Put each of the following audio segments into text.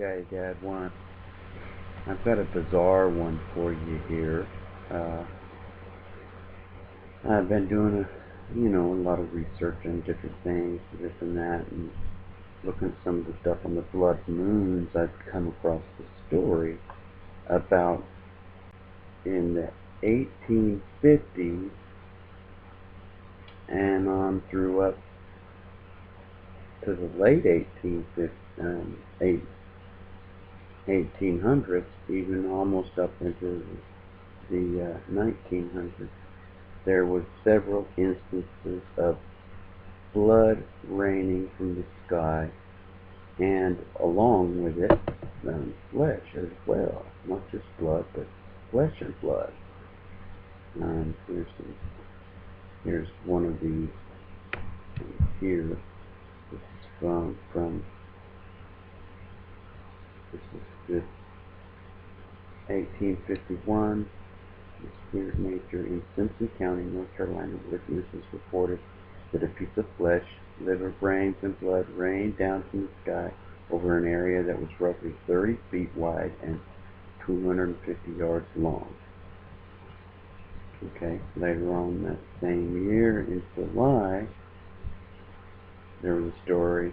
Okay, Dad, I've got a bizarre one for you here. I've been doing a lot of research on different things, this and that, and looking at some of the stuff on the blood moons. I've come across the story about in the 1850s and on through up to the late 1800s, even almost up into the 1900s. There was several instances of blood raining from the sky, and along with it, flesh as well. Not just blood, but flesh and blood. Here's one of these here. This is this is 1851. Weird nature. In Simpson County, North Carolina, witnesses reported that a piece of flesh, liver, brains, and blood rained down from the sky over an area that was roughly 30 feet wide and 250 yards long. Okay, later on that same year, in July, there was a story.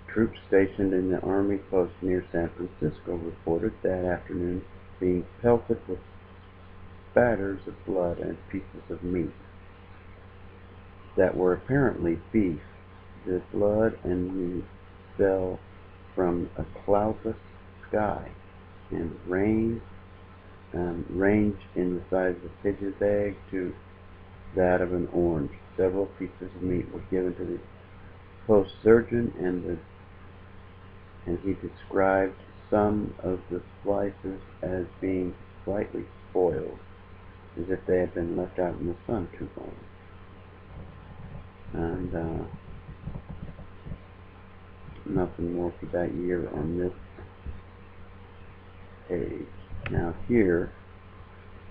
Troops stationed in the Army post near San Francisco reported that afternoon being pelted with spatters of blood and pieces of meat that were apparently beef. The blood and meat fell from a cloudless sky and ranged in the size of a pigeon's egg to that of an orange. Several pieces of meat were given to the post surgeon, and he described some of the slices as being slightly spoiled, as if they had been left out in the sun too long. And nothing more for that year on this page. Now here,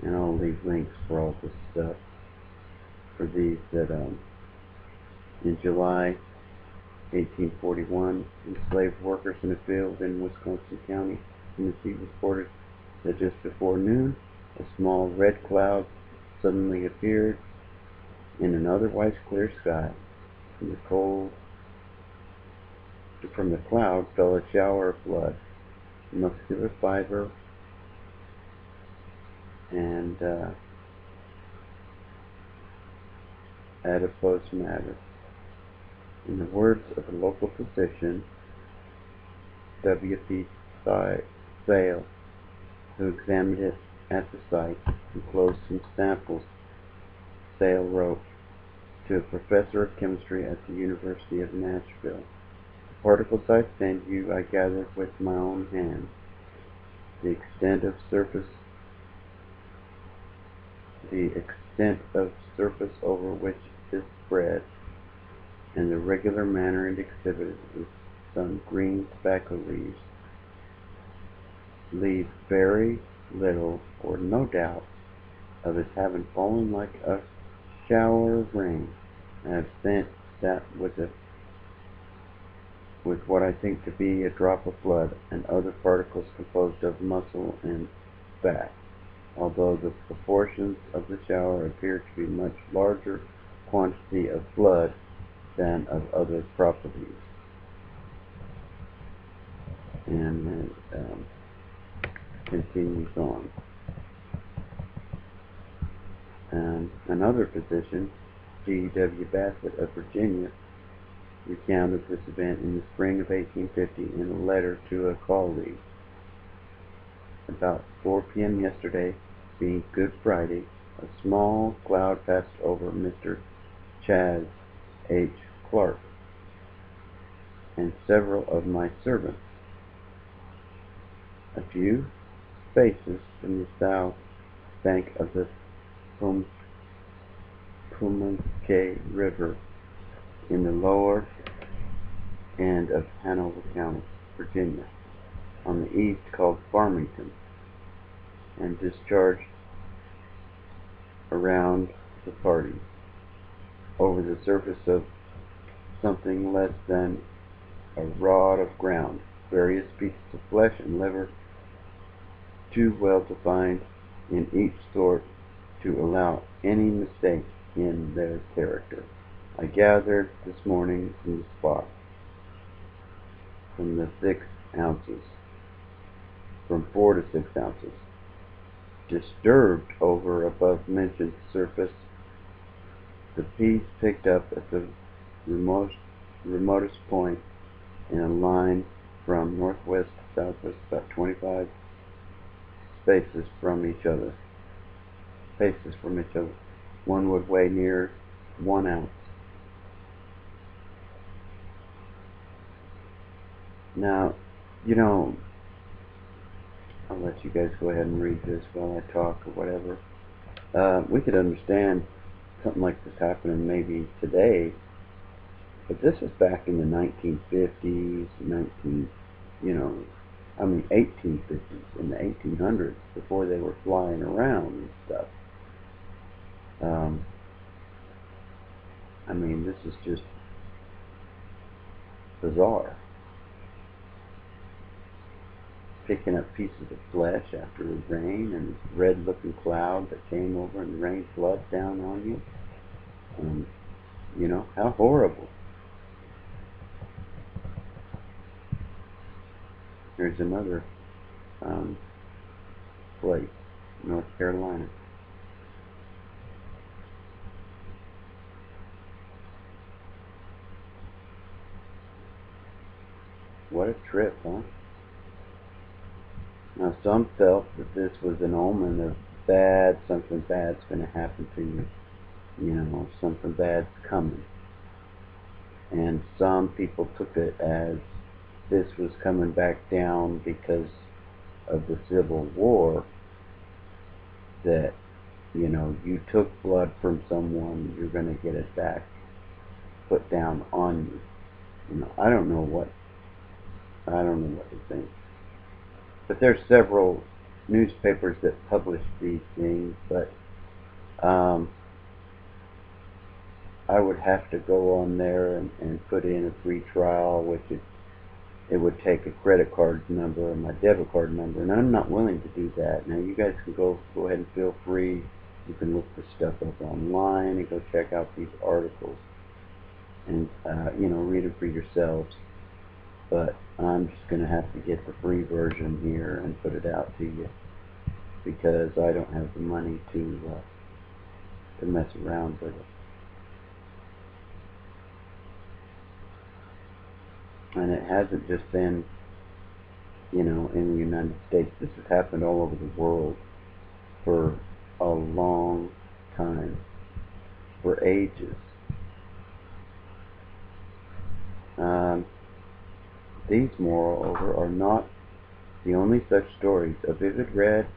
and I'll leave links for all this stuff for these that in July 1841, enslaved workers in a field in Wisconsin County, Tennessee, reported that just before noon, a small red cloud suddenly appeared in an otherwise clear sky. From the cloud fell a shower of blood, muscular fiber, and adipose matter. In the words of a local physician, W.P. Sale, who examined it at the site and closed some samples, Sale wrote to a professor of chemistry at the University of Nashville, "The particles I send you I gathered with my own hands. The extent of surface over which is spread, and the regular manner it exhibited with some green tobacco leaves, leave very little or no doubt of its having fallen like a shower of rain. I have sent that with what I think to be a drop of blood, and other particles composed of muscle and fat, although the proportions of the shower appear to be much larger quantity of blood than of other properties." And it continues on. Another physician, G.W. Bassett of Virginia, recounted this event in the spring of 1850 in a letter to a colleague. "About 4 p.m. yesterday, being Good Friday, a small cloud passed over Mr. Chas. H. Clark and several of my servants. A few spaces from the south bank of the Pamunkey River in the lower end of Hanover County, Virginia, on the east called Farmington, and discharged around the party over the surface of something less than a rod of ground. various pieces of flesh and liver, too well defined in each sort to allow any mistake in their character. I gathered this morning from the spot, from 4 to 6 ounces, disturbed over above-mentioned surface, the piece picked up at the remotest point in a line from northwest to southwest, about 25 paces from each other. One would weigh near 1 ounce. Now, I'll let you guys go ahead and read this while I talk or whatever. We could understand something like this happening maybe today, but this is back in the 1950s, 1850s, in the 1800s, before they were flying around and stuff. This is just bizarre. Picking up pieces of flesh after a rain and red-looking cloud that came over and rained blood down on you. How horrible. Here's another place, North Carolina. What a trip, huh? Now, some felt that this was an omen of something bad's going to happen to you. Something bad's coming. And some people took it as this was coming back down because of the Civil War, that, you took blood from someone, you're going to get it back put down on you. I don't know what to think. But there's several newspapers that publish these things, but I would have to go on there and put in a free trial, which it would take a credit card number and my debit card number, and I'm not willing to do that. Now, you guys can go ahead and feel free. You can look this stuff up online and go check out these articles and read them for yourselves. But I'm just going to have to get the free version here and put it out to you, because I don't have the money to mess around with it. And it hasn't just been, in the United States. This has happened all over the world for a long time, for ages. These, moreover, are not the only such stories. A vivid red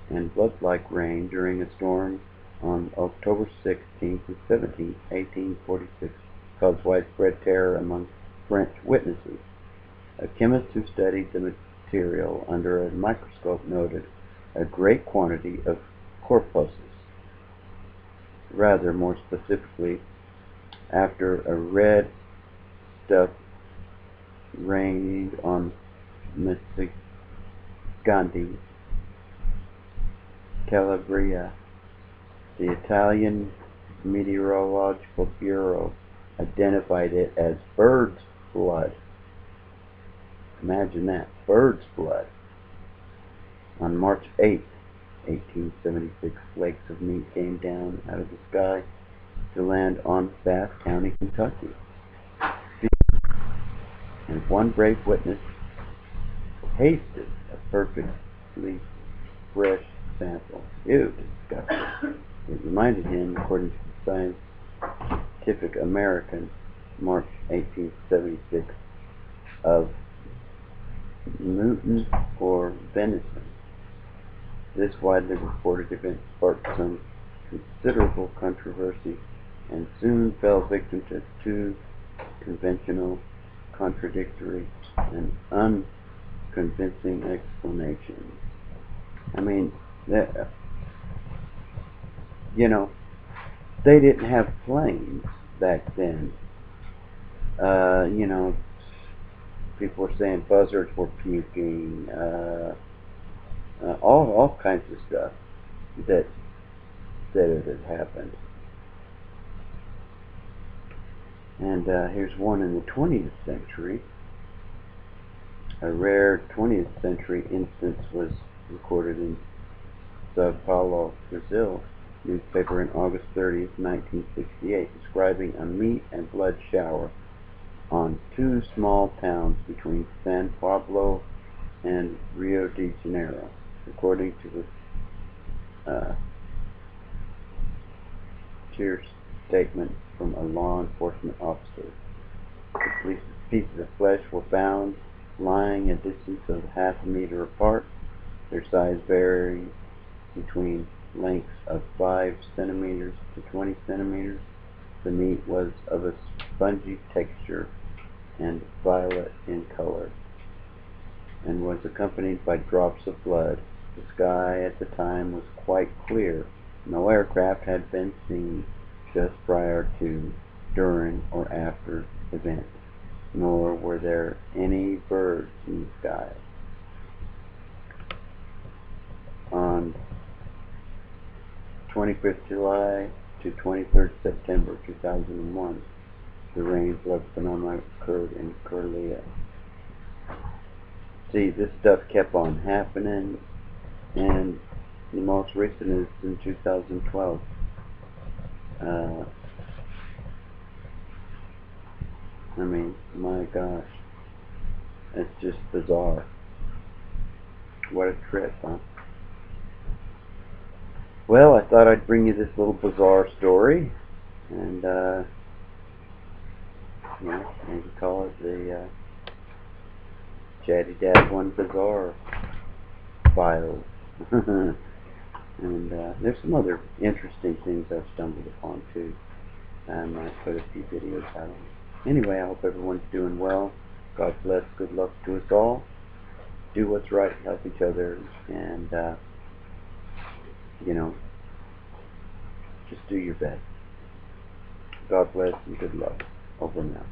and blood-like rain during a storm on October 16th and 17th, 1846, caused widespread terror among French witnesses. A chemist who studied the material under a microscope noted a great quantity of corpuscles. Rather more specifically, after a red stuff rained on Messicandi, Calabria, the Italian Meteorological Bureau identified it as bird's blood. Imagine that, bird's blood. On March 8, 1876, flakes of meat came down out of the sky to land on Bath County, Kentucky. And one brave witness tasted a perfectly fresh sample. Ew, disgusting. It reminded him, according to the Scientific American, March 1876, of mutton or venison. This widely reported event sparked some considerable controversy and soon fell victim to two conventional, contradictory, and unconvincing explanations. They didn't have planes back then. People were saying buzzards were puking, all kinds of stuff that said it had happened. And here's one in the 20th century. A rare 20th century instance was recorded in Sao Paulo, Brazil newspaper on August 30th, 1968, describing a meat and blood shower on two small towns between San Pablo and Rio de Janeiro, according to a tear statement from a law enforcement officer. The pieces of flesh were found lying a distance of half a meter apart. Their size varied between lengths of 5 centimeters to 20 centimeters. The meat was of a spongy texture and violet in color, and was accompanied by drops of blood. The sky at the time was quite clear. No aircraft had been seen just prior to, during, or after the event, nor were there any birds in the sky. On 25th July to 23rd September 2001, the rain flood phenomenon occurred in Korea. See, this stuff kept on happening, and the most recent is in 2012. I mean, my gosh, it's just bizarre. What a trip, huh? Well, I thought I'd bring you this little bizarre story, and maybe call it the Chatty Dad One Bizarre Files. And there's some other interesting things I've stumbled upon too. I might put a few videos out on it. Anyway, I hope everyone's doing well. God bless, good luck to us all. Do what's right, help each other, and just do your best. God bless and good luck. Over now.